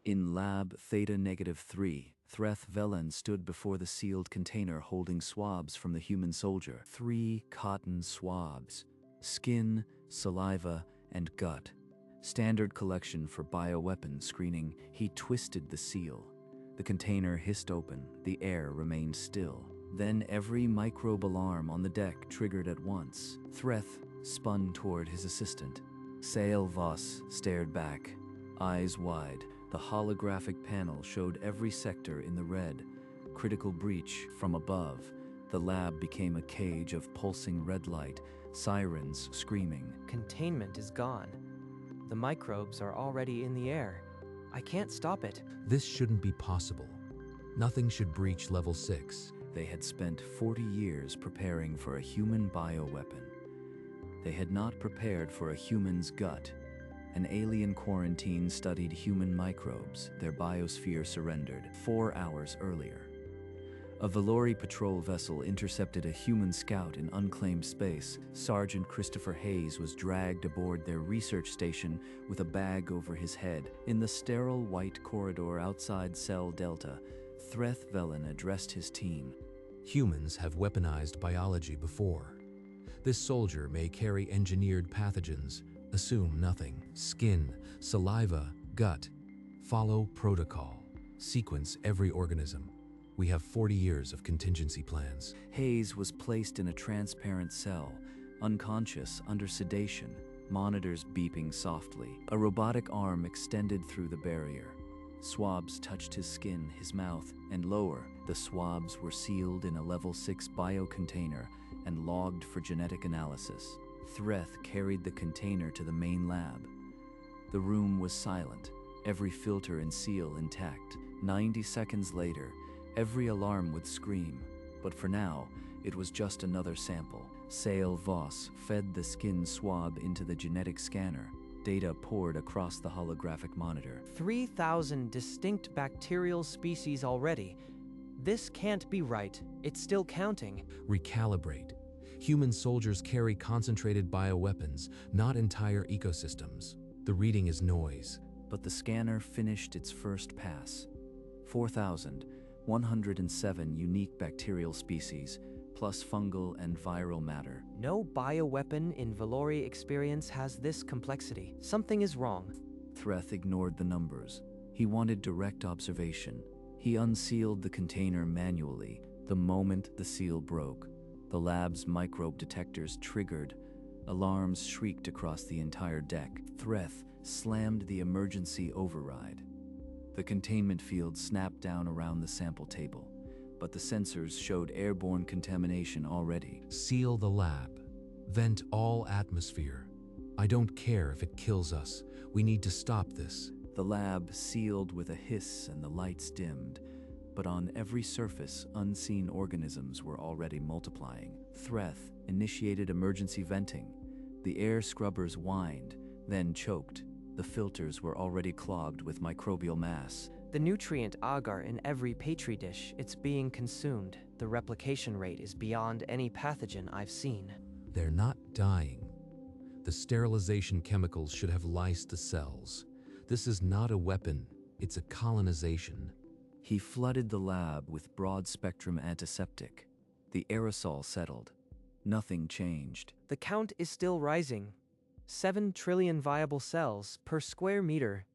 In Lab Theta-3, Threth Velen stood before the sealed container holding swabs from the human soldier. 3 cotton swabs. Skin, saliva, and gut. Standard collection for bioweapon screening. He twisted the seal. The container hissed open. The air remained still. Then every microbe alarm on the deck triggered at once. Threth spun toward his assistant. Sael Voss stared back, eyes wide. The holographic panel showed every sector in the red. Critical breach from above. The lab became a cage of pulsing red light, sirens screaming. Containment is gone. The microbes are already in the air. I can't stop it. This shouldn't be possible. Nothing should breach level 6. They had spent 40 years preparing for a human bioweapon. They had not prepared for a human's gut. An alien quarantine studied human microbes. Their biosphere surrendered 4 hours earlier. A Valori patrol vessel intercepted a human scout in unclaimed space. Sergeant Christopher Hayes was dragged aboard their research station with a bag over his head. In the sterile white corridor outside Cell Delta, Threth Velen addressed his team. Humans have weaponized biology before. This soldier may carry engineered pathogens. Assume nothing. Skin, saliva, gut. Follow protocol. Sequence every organism. We have 40 years of contingency plans. Hayes was placed in a transparent cell, unconscious, under sedation, monitors beeping softly. A robotic arm extended through the barrier. Swabs touched his skin, his mouth, and lower. The swabs were sealed in a level 6 biocontainer and logged for genetic analysis. Threth carried the container to the main lab. The room was silent, every filter and seal intact. 90 seconds later, every alarm would scream, but for now, it was just another sample. Sael Voss fed the skin swab into the genetic scanner. Data poured across the holographic monitor. 3,000 distinct bacterial species already. This can't be right. It's still counting. Recalibrate. Human soldiers carry concentrated bioweapons, not entire ecosystems. The reading is noise. But the scanner finished its first pass. 4,107 unique bacterial species, plus fungal and viral matter. No bioweapon in Valori experience has this complexity. Something is wrong. Threth ignored the numbers. He wanted direct observation. He unsealed the container manually. The moment the seal broke, the lab's microbe detectors triggered. Alarms shrieked across the entire deck. Threth slammed the emergency override. The containment field snapped down around the sample table, but the sensors showed airborne contamination already. Seal the lab. Vent all atmosphere. I don't care if it kills us. We need to stop this. The lab sealed with a hiss and the lights dimmed, but on every surface, unseen organisms were already multiplying. Threth initiated emergency venting. The air scrubbers whined, then choked. The filters were already clogged with microbial mass. The nutrient agar in every petri dish, it's being consumed. The replication rate is beyond any pathogen I've seen. They're not dying. The sterilization chemicals should have lysed the cells. This is not a weapon, it's a colonization. He flooded the lab with broad-spectrum antiseptic. The aerosol settled. Nothing changed. The count is still rising. 7 trillion viable cells per square meter.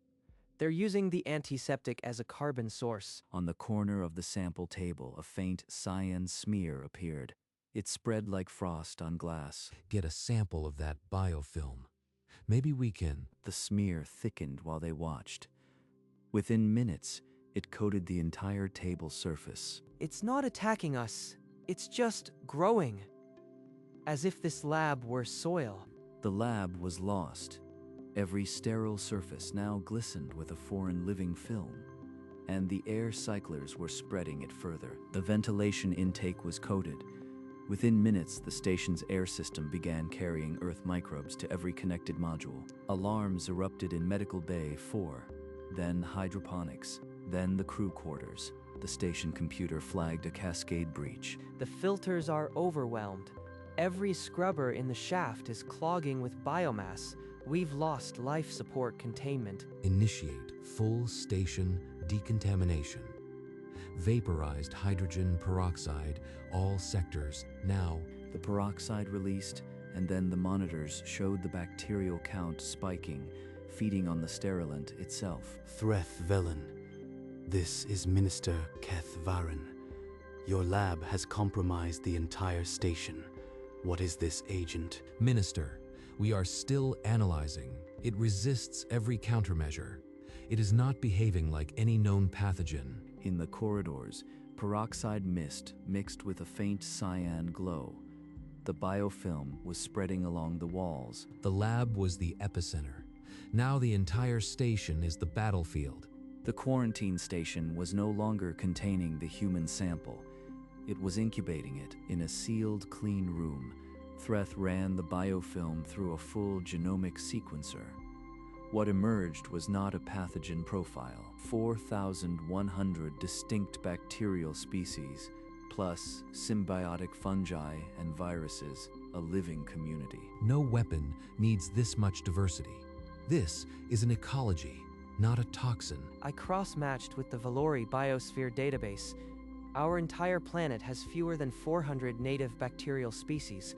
They're using the antiseptic as a carbon source. On the corner of the sample table, a faint cyan smear appeared. It spread like frost on glass. Get a sample of that biofilm. Maybe we can. The smear thickened while they watched. Within minutes, it coated the entire table surface. It's not attacking us. It's just growing. As if this lab were soil. The lab was lost. Every sterile surface now glistened with a foreign living film, and the air cyclers were spreading it further. The ventilation intake was coated. Within minutes, the station's air system began carrying Earth microbes to every connected module. Alarms erupted in Medical Bay 4, then hydroponics, then the crew quarters. The station computer flagged a cascade breach. The filters are overwhelmed. Every scrubber in the shaft is clogging with biomass. We've lost life support containment. Initiate full station decontamination. Vaporized hydrogen peroxide, all sectors, now. The peroxide released, and then the monitors showed the bacterial count spiking, feeding on the sterilant itself. Threth Velen, this is Minister Keth Varen. Your lab has compromised the entire station. What is this agent? Minister, we are still analyzing. It resists every countermeasure. It is not behaving like any known pathogen. In the corridors, peroxide mist mixed with a faint cyan glow. The biofilm was spreading along the walls. The lab was the epicenter. Now the entire station is the battlefield. The quarantine station was no longer containing the human sample. It was incubating it in a sealed, clean room. Threth ran the biofilm through a full genomic sequencer. What emerged was not a pathogen profile. 4,100 distinct bacterial species, plus symbiotic fungi and viruses, a living community. No weapon needs this much diversity. This is an ecology, not a toxin. I cross-matched with the Valori Biosphere database. Our entire planet has fewer than 400 native bacterial species.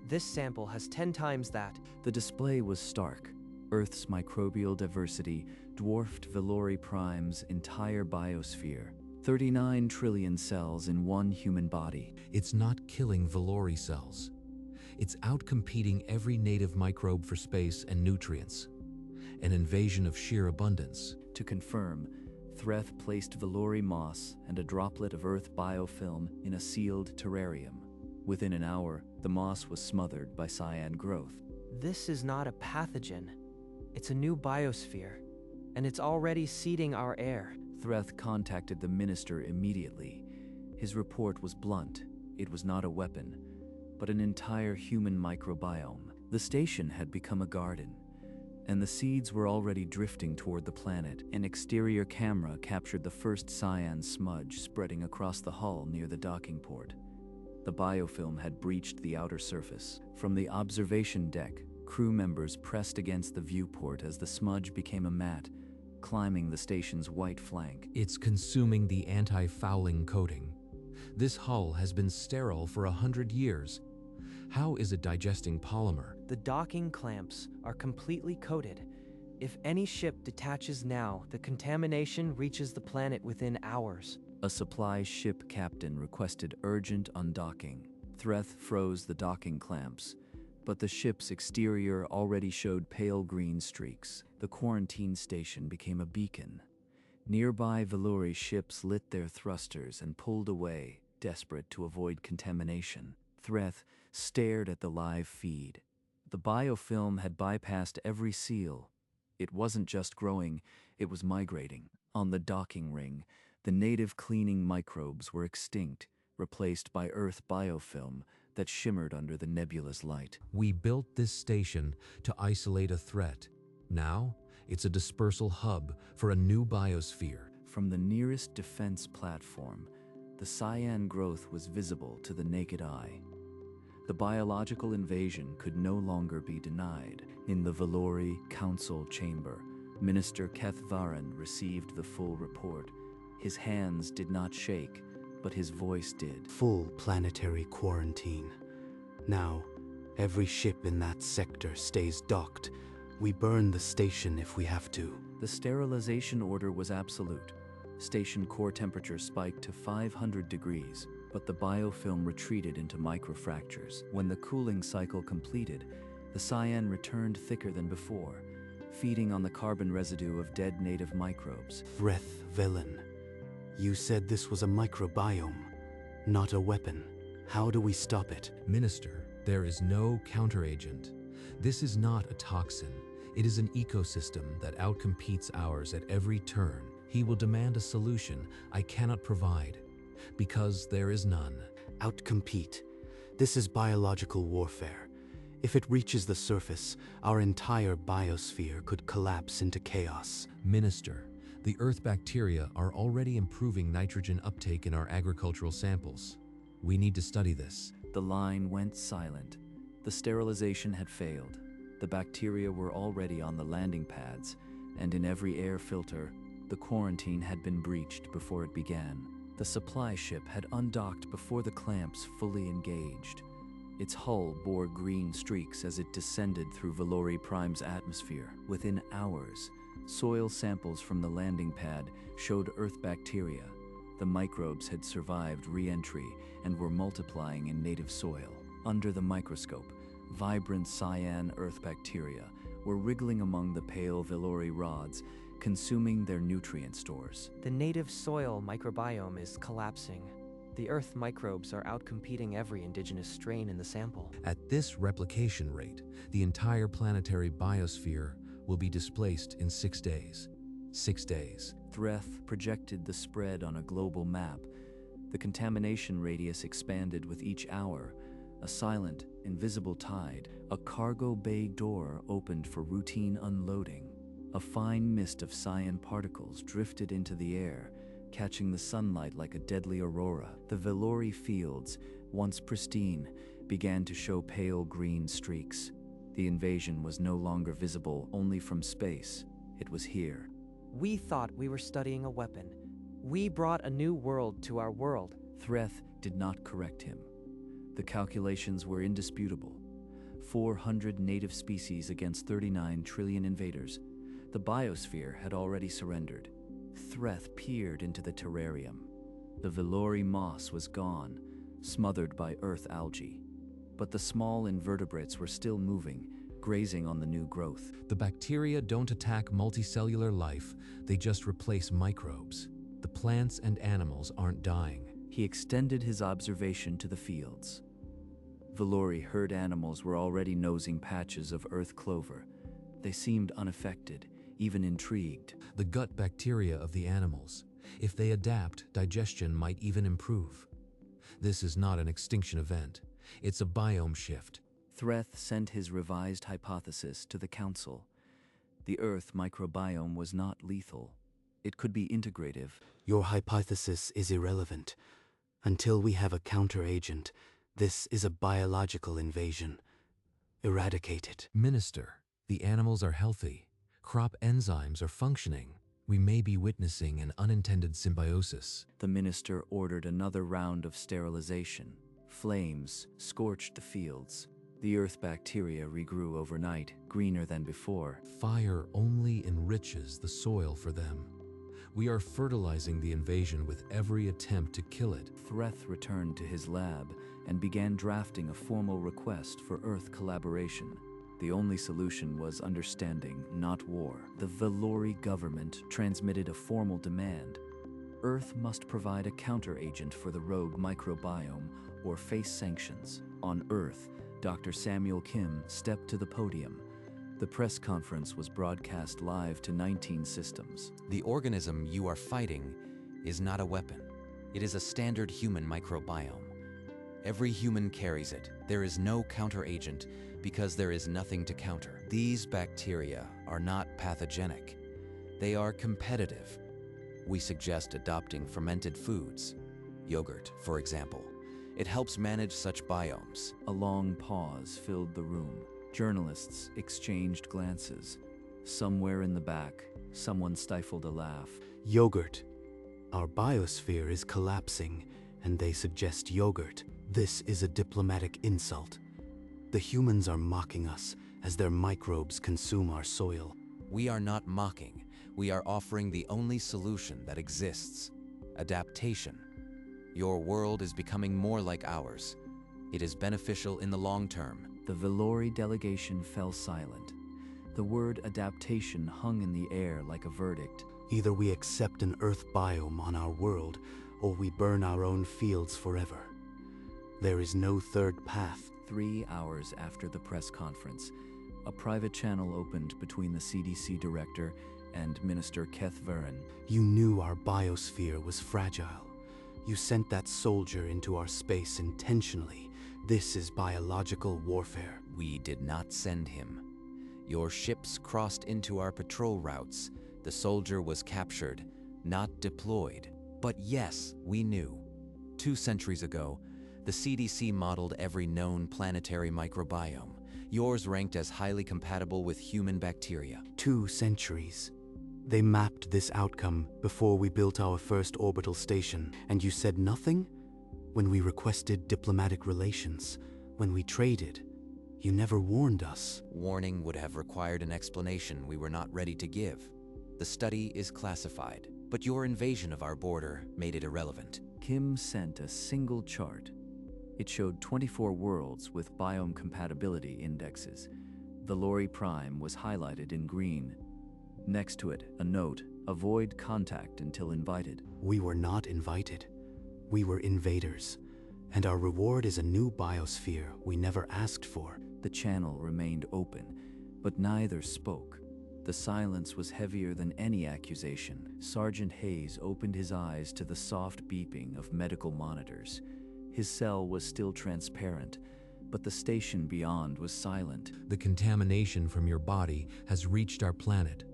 This sample has 10 times that. The display was stark. Earth's microbial diversity dwarfed Valori Prime's entire biosphere. 39 trillion cells in one human body. It's not killing Valori cells. It's outcompeting every native microbe for space and nutrients. An invasion of sheer abundance. To confirm, Threth placed Valori moss and a droplet of Earth biofilm in a sealed terrarium. Within an hour, the moss was smothered by cyan growth. This is not a pathogen. It's a new biosphere, and it's already seeding our air. Threth contacted the minister immediately. His report was blunt. It was not a weapon, but an entire human microbiome. The station had become a garden, and the seeds were already drifting toward the planet. An exterior camera captured the first cyan smudge spreading across the hull near the docking port. The biofilm had breached the outer surface. From the observation deck, crew members pressed against the viewport as the smudge became a mat, climbing the station's white flank. It's consuming the anti-fouling coating. This hull has been sterile for 100 years. How is it digesting polymer? The docking clamps are completely coated. If any ship detaches now, the contamination reaches the planet within hours. A supply ship captain requested urgent undocking. Threth froze the docking clamps, but the ship's exterior already showed pale green streaks. The quarantine station became a beacon. Nearby Valori ships lit their thrusters and pulled away, desperate to avoid contamination. Threth stared at the live feed. The biofilm had bypassed every seal. It wasn't just growing, it was migrating. On the docking ring, the native cleaning microbes were extinct, replaced by Earth biofilm that shimmered under the nebulous light. We built this station to isolate a threat. Now, it's a dispersal hub for a new biosphere. From the nearest defense platform, the cyan growth was visible to the naked eye. The biological invasion could no longer be denied. In the Valori Council chamber, Minister Keth Varen received the full report. His hands did not shake, but his voice did. Full planetary quarantine. Now, every ship in that sector stays docked. We burn the station if we have to. The sterilization order was absolute. Station core temperature spiked to 500 degrees, but the biofilm retreated into microfractures. When the cooling cycle completed, the cyan returned thicker than before, feeding on the carbon residue of dead native microbes. Threth Velen, you said this was a microbiome, not a weapon. How do we stop it? Minister, there is no counteragent. This is not a toxin. It is an ecosystem that outcompetes ours at every turn. He will demand a solution I cannot provide, because there is none. Outcompete. This is biological warfare. If it reaches the surface, our entire biosphere could collapse into chaos. Minister, the Earth bacteria are already improving nitrogen uptake in our agricultural samples. We need to study this. The line went silent. The sterilization had failed. The bacteria were already on the landing pads, and in every air filter, the quarantine had been breached before it began. The supply ship had undocked before the clamps fully engaged. Its hull bore green streaks as it descended through Valori Prime's atmosphere. Within hours, soil samples from the landing pad showed Earth bacteria. The microbes had survived re-entry and were multiplying in native soil. Under the microscope, vibrant cyan Earth bacteria were wriggling among the pale Valori rods, consuming their nutrient stores. The native soil microbiome is collapsing. The Earth microbes are outcompeting every indigenous strain in the sample. At this replication rate, the entire planetary biosphere will be displaced in 6 days. 6 days. Threth projected the spread on a global map. The contamination radius expanded with each hour. A silent, invisible tide. A cargo bay door opened for routine unloading. A fine mist of cyan particles drifted into the air, catching the sunlight like a deadly aurora. The Valori fields, once pristine, began to show pale green streaks. The invasion was no longer visible only from space. It was here. We thought we were studying a weapon. We brought a new world to our world. Threth did not correct him. The calculations were indisputable. 400 native species against 39 trillion invaders. The biosphere had already surrendered. Threth peered into the terrarium. The Valori moss was gone, smothered by Earth algae. But the small invertebrates were still moving, grazing on the new growth. The bacteria don't attack multicellular life, they just replace microbes. The plants and animals aren't dying. He extended his observation to the fields. Valori herd animals were already nosing patches of Earth clover. They seemed unaffected, even intrigued. The gut bacteria of the animals. If they adapt, digestion might even improve. This is not an extinction event. It's a biome shift. Threth sent his revised hypothesis to the council. The Earth microbiome was not lethal. It could be integrative. Your hypothesis is irrelevant. Until we have a counteragent, this is a biological invasion. Eradicate it. Minister, the animals are healthy. Crop enzymes are functioning. We may be witnessing an unintended symbiosis. The minister ordered another round of sterilization. Flames scorched the fields. The Earth bacteria regrew overnight, greener than before. Fire only enriches the soil for them. We are fertilizing the invasion with every attempt to kill it. Threth returned to his lab and began drafting a formal request for Earth collaboration. The only solution was understanding, not war. The Valori government transmitted a formal demand. Earth must provide a counteragent for the rogue microbiome or face sanctions. On Earth, Dr. Samuel Kim stepped to the podium. The press conference was broadcast live to 19 systems. The organism you are fighting is not a weapon. It is a standard human microbiome. Every human carries it. There is no counteragent because there is nothing to counter. These bacteria are not pathogenic. They are competitive. We suggest adopting fermented foods. Yogurt, for example. It helps manage such biomes. A long pause filled the room. Journalists exchanged glances. Somewhere in the back, someone stifled a laugh. Yogurt. Our biosphere is collapsing, and they suggest yogurt. This is a diplomatic insult. The humans are mocking us as their microbes consume our soil. We are not mocking. We are offering the only solution that exists: adaptation. Your world is becoming more like ours. It is beneficial in the long term. The Valori delegation fell silent. The word adaptation hung in the air like a verdict. Either we accept an Earth biome on our world, or we burn our own fields forever. There is no third path. 3 hours after the press conference, a private channel opened between the CDC director and Minister Keth Varon. You knew our biosphere was fragile. You sent that soldier into our space intentionally. This is biological warfare. We did not send him. Your ships crossed into our patrol routes. The soldier was captured, not deployed. But yes, we knew. 2 centuries ago, the CDC modeled every known planetary microbiome. Yours ranked as highly compatible with human bacteria. 2 centuries. They mapped this outcome before we built our first orbital station, and you said nothing? When we requested diplomatic relations, when we traded, you never warned us. Warning would have required an explanation we were not ready to give. The study is classified, but your invasion of our border made it irrelevant. Kim sent a single chart. It showed 24 worlds with biome compatibility indexes. Valori Prime was highlighted in green. Next to it, a note, avoid contact until invited. We were not invited. We were invaders, and our reward is a new biosphere we never asked for. The channel remained open, but neither spoke. The silence was heavier than any accusation. Sergeant Hayes opened his eyes to the soft beeping of medical monitors. His cell was still transparent, but the station beyond was silent. The contamination from your body has reached our planet.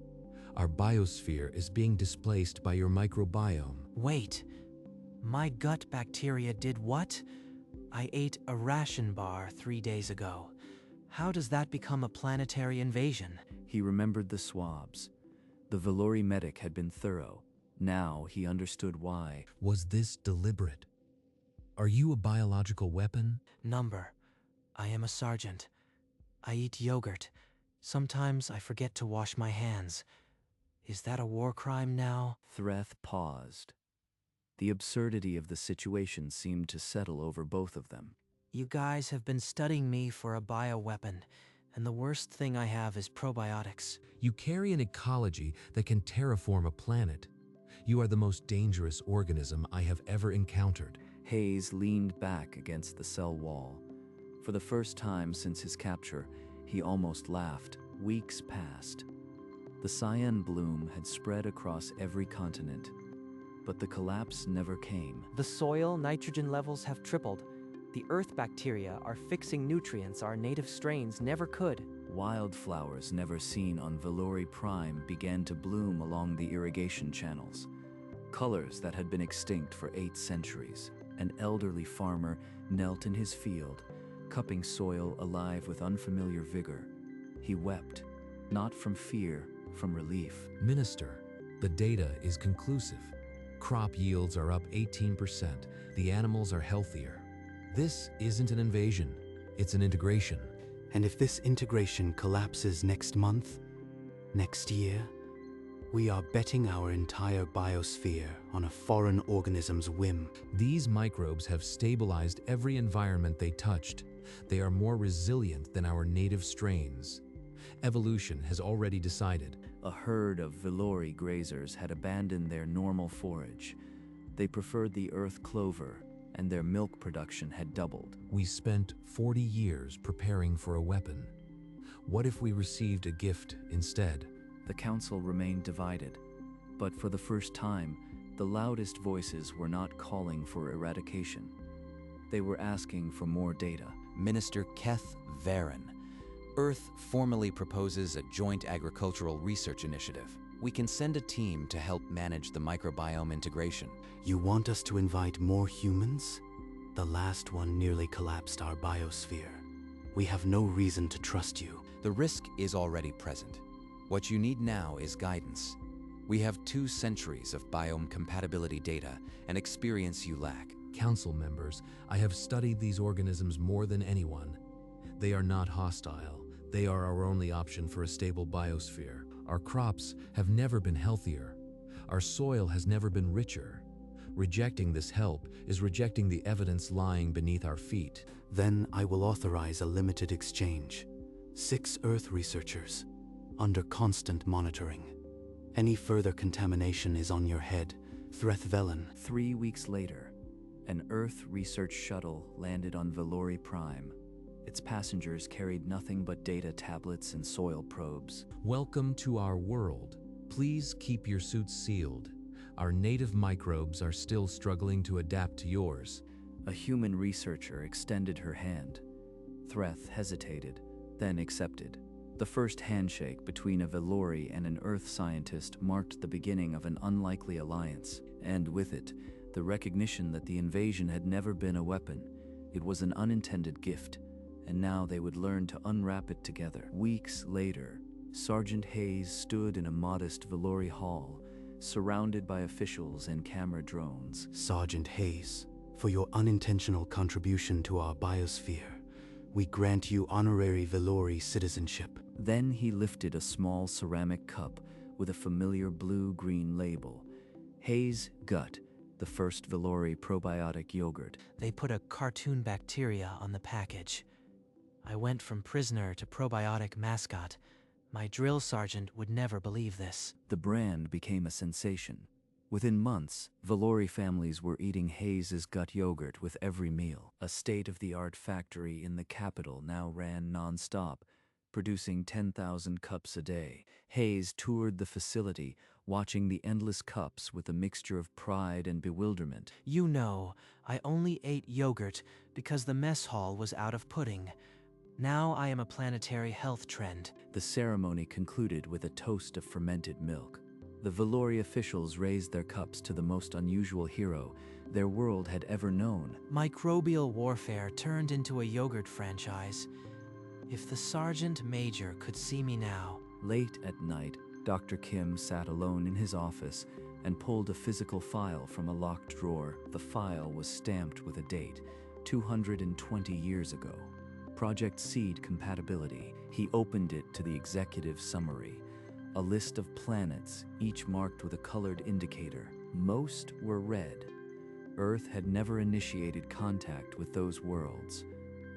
Our biosphere is being displaced by your microbiome. Wait, my gut bacteria did what? I ate a ration bar 3 days ago. How does that become a planetary invasion? He remembered the swabs. The Valori medic had been thorough. Now he understood why. Was this deliberate? Are you a biological weapon? Number. I am a sergeant. I eat yogurt. Sometimes I forget to wash my hands. Is that a war crime now? Threth paused. The absurdity of the situation seemed to settle over both of them. You guys have been studying me for a bioweapon, and the worst thing I have is probiotics. You carry an ecology that can terraform a planet. You are the most dangerous organism I have ever encountered. Hayes leaned back against the cell wall. For the first time since his capture, he almost laughed. Weeks passed. The cyan bloom had spread across every continent, but the collapse never came. The soil nitrogen levels have tripled. The earth bacteria are fixing nutrients our native strains never could. Wildflowers never seen on Valori Prime began to bloom along the irrigation channels. Colors that had been extinct for 8 centuries. An elderly farmer knelt in his field, cupping soil alive with unfamiliar vigor. He wept, not from fear, from relief. Minister, the data is conclusive. Crop yields are up 18%. The animals are healthier. This isn't an invasion, it's an integration. And if this integration collapses next month, next year, we are betting our entire biosphere on a foreign organism's whim. These microbes have stabilized every environment they touched. They are more resilient than our native strains. Evolution has already decided. A herd of Valori grazers had abandoned their normal forage. They preferred the earth clover, and their milk production had doubled. We spent 40 years preparing for a weapon. What if we received a gift instead? The council remained divided, but for the first time, the loudest voices were not calling for eradication. They were asking for more data. Minister Keth Varen. Earth formally proposes a joint agricultural research initiative. We can send a team to help manage the microbiome integration. You want us to invite more humans? The last one nearly collapsed our biosphere. We have no reason to trust you. The risk is already present. What you need now is guidance. We have 2 centuries of biome compatibility data and experience you lack. Council members, I have studied these organisms more than anyone. They are not hostile. They are our only option for a stable biosphere. Our crops have never been healthier. Our soil has never been richer. Rejecting this help is rejecting the evidence lying beneath our feet. Then I will authorize a limited exchange. 6 Earth researchers, under constant monitoring. Any further contamination is on your head, Threthvelen. 3 weeks later, an Earth research shuttle landed on Valori Prime. Its passengers carried nothing but data tablets and soil probes. Welcome to our world. Please keep your suits sealed. Our native microbes are still struggling to adapt to yours. A human researcher extended her hand. Threth hesitated, then accepted. The first handshake between a Valori and an Earth scientist marked the beginning of an unlikely alliance, and with it, the recognition that the invasion had never been a weapon. It was an unintended gift, and now they would learn to unwrap it together. Weeks later, Sergeant Hayes stood in a modest Valori hall, surrounded by officials and camera drones. Sergeant Hayes, for your unintentional contribution to our biosphere, we grant you honorary Valori citizenship. Then he lifted a small ceramic cup with a familiar blue-green label. Hayes Gut, the first Valori probiotic yogurt. They put a cartoon bacteria on the package. I went from prisoner to probiotic mascot. My drill sergeant would never believe this. The brand became a sensation. Within months, Valori families were eating Hayes' Gut yogurt with every meal. A state-of-the-art factory in the capital now ran non-stop, producing 10,000 cups a day. Hayes toured the facility, watching the endless cups with a mixture of pride and bewilderment. You know, I only ate yogurt because the mess hall was out of pudding. Now I am a planetary health trend. The ceremony concluded with a toast of fermented milk. The Valori officials raised their cups to the most unusual hero their world had ever known. Microbial warfare turned into a yogurt franchise. If the Sergeant Major could see me now. Late at night, Dr. Kim sat alone in his office and pulled a physical file from a locked drawer. The file was stamped with a date, 220 years ago. Project Seed compatibility. He opened it to the executive summary. A list of planets, each marked with a colored indicator. Most were red. Earth had never initiated contact with those worlds.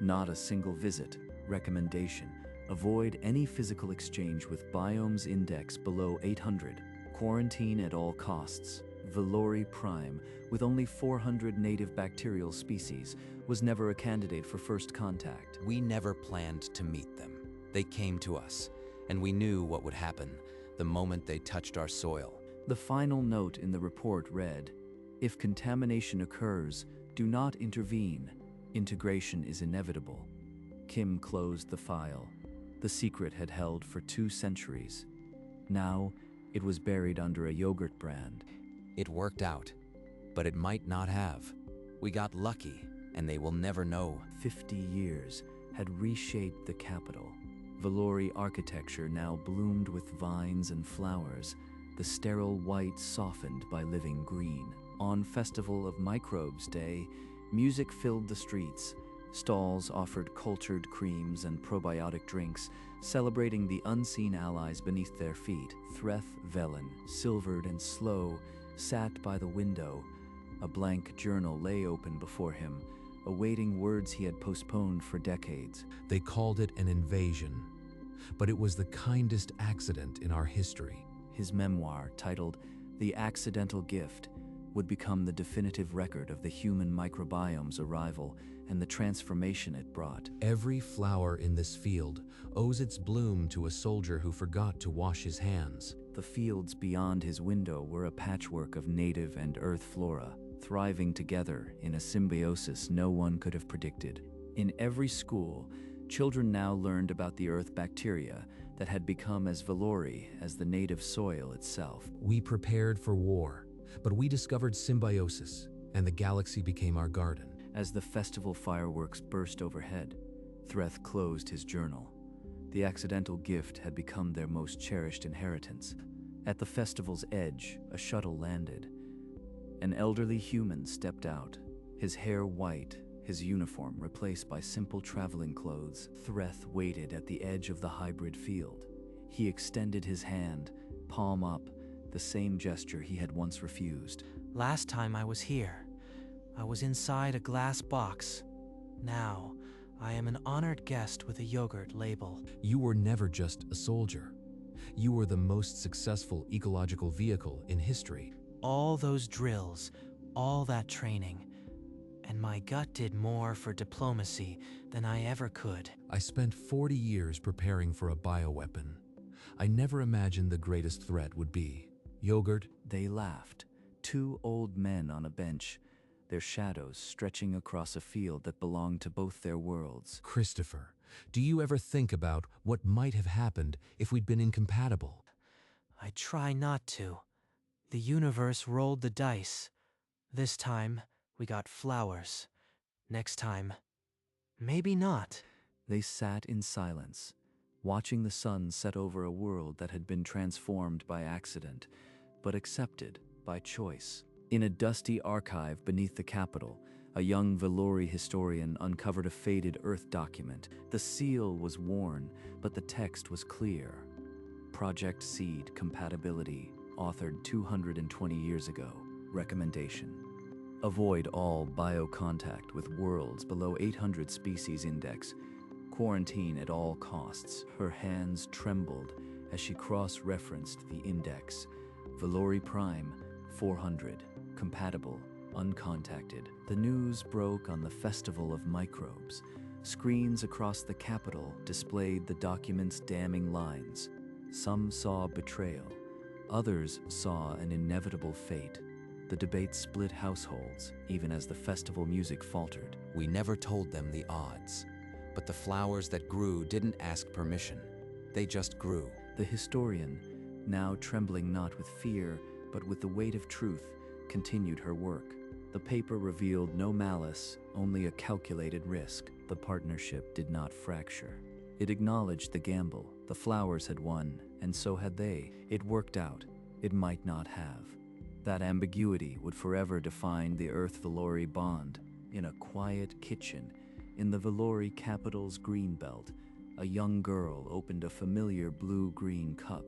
Not a single visit. Recommendation: avoid any physical exchange with biomes index below 800. Quarantine at all costs. Valori Prime, with only 400 native bacterial species, was never a candidate for first contact. We never planned to meet them. They came to us, and we knew what would happen the moment they touched our soil. The final note in the report read, "If contamination occurs, do not intervene. Integration is inevitable." Kim closed the file. The secret had held for 2 centuries. Now, it was buried under a yogurt brand. It worked out, but it might not have. We got lucky, and they will never know. 50 years had reshaped the capital. Valori architecture now bloomed with vines and flowers, the sterile white softened by living green. On Festival of Microbes Day, music filled the streets. Stalls offered cultured creams and probiotic drinks, celebrating the unseen allies beneath their feet. Threth Velen, silvered and slow, sat by the window. A blank journal lay open before him, awaiting words he had postponed for decades. They called it an invasion, but it was the kindest accident in our history. His memoir, titled The Accidental Gift, would become the definitive record of the human microbiome's arrival and the transformation it brought. Every flower in this field owes its bloom to a soldier who forgot to wash his hands. The fields beyond his window were a patchwork of native and earth flora, thriving together in a symbiosis no one could have predicted. In every school, children now learned about the earth bacteria that had become as Valori as the native soil itself. We prepared for war, but we discovered symbiosis, and the galaxy became our garden. As the festival fireworks burst overhead, Threth closed his journal. The accidental gift had become their most cherished inheritance. At the festival's edge, a shuttle landed. An elderly human stepped out, his hair white, his uniform replaced by simple traveling clothes. Threth waited at the edge of the hybrid field. He extended his hand, palm up, the same gesture he had once refused. Last time I was here, I was inside a glass box. Now, I am an honored guest with a yogurt label. You were never just a soldier. You were the most successful ecological vehicle in history. All those drills, all that training, and my gut did more for diplomacy than I ever could. I spent 40 years preparing for a bioweapon. I never imagined the greatest threat would be yogurt. They laughed. 2 old men on a bench, their shadows stretching across a field that belonged to both their worlds. Christopher, do you ever think about what might have happened if we'd been incompatible? I try not to. The universe rolled the dice. This time, we got flowers. Next time, maybe not. They sat in silence, watching the sun set over a world that had been transformed by accident, but accepted by choice. In a dusty archive beneath the Capitol, a young Valori historian uncovered a faded Earth document. The seal was worn, but the text was clear. Project Seed Compatibility, authored 220 years ago. Recommendation: avoid all biocontact with worlds below 800 species index. Quarantine at all costs. Her hands trembled as she cross-referenced the index. Valori Prime, 400. Compatible, uncontacted. The news broke on the Festival of Microbes. Screens across the Capitol displayed the document's damning lines. Some saw betrayal. Others saw an inevitable fate. The debate split households, even as the festival music faltered. We never told them the odds. But the flowers that grew didn't ask permission. They just grew. The historian, now trembling not with fear, but with the weight of truth, continued her work. The paper revealed no malice, only a calculated risk. The partnership did not fracture. It acknowledged the gamble. The flowers had won, and so had they. It worked out. It might not have. That ambiguity would forever define the Earth-Valori bond. In a quiet kitchen, in the Valori capital's greenbelt, a young girl opened a familiar blue-green cup,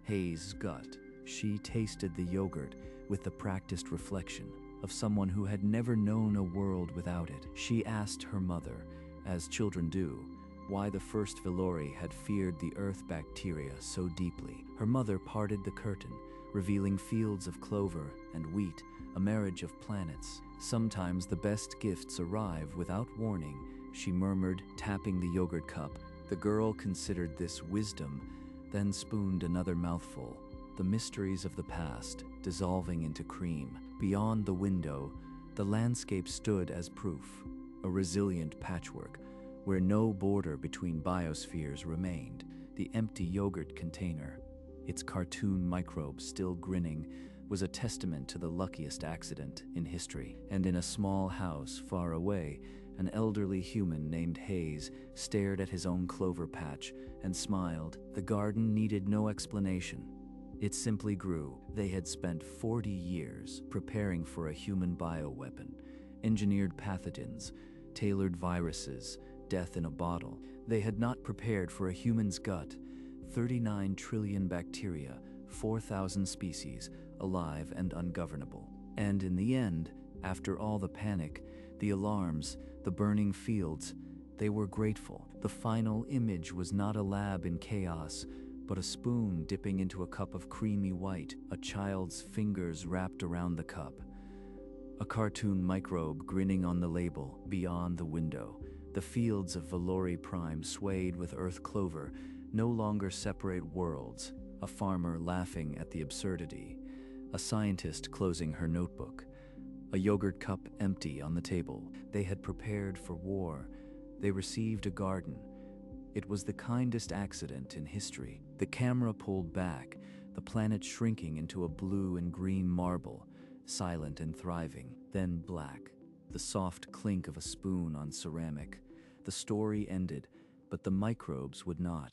Hayes' gut. She tasted the yogurt with the practiced reflection of someone who had never known a world without it. She asked her mother, as children do, why the first Valori had feared the earth bacteria so deeply. Her mother parted the curtain, revealing fields of clover and wheat, a marriage of planets. Sometimes the best gifts arrive without warning, she murmured, tapping the yogurt cup. The girl considered this wisdom, then spooned another mouthful. The mysteries of the past, dissolving into cream. Beyond the window, the landscape stood as proof, a resilient patchwork, where no border between biospheres remained. The empty yogurt container, its cartoon microbes still grinning, was a testament to the luckiest accident in history. And in a small house far away, an elderly human named Hayes stared at his own clover patch and smiled. The garden needed no explanation. It simply grew. They had spent 40 years preparing for a human bioweapon, engineered pathogens, tailored viruses, death in a bottle. They had not prepared for a human's gut, 39 trillion bacteria, 4,000 species, alive and ungovernable. And in the end, after all the panic, the alarms, the burning fields, they were grateful. The final image was not a lab in chaos, but a spoon dipping into a cup of creamy white, a child's fingers wrapped around the cup. A cartoon microbe grinning on the label, beyond the window. The fields of Valori Prime swayed with earth clover, no longer separate worlds. A farmer laughing at the absurdity. A scientist closing her notebook. A yogurt cup empty on the table. They had prepared for war. They received a garden. It was the kindest accident in history. The camera pulled back, the planet shrinking into a blue and green marble, silent and thriving. Then black, the soft clink of a spoon on ceramic. The story ended, but the microbes would not.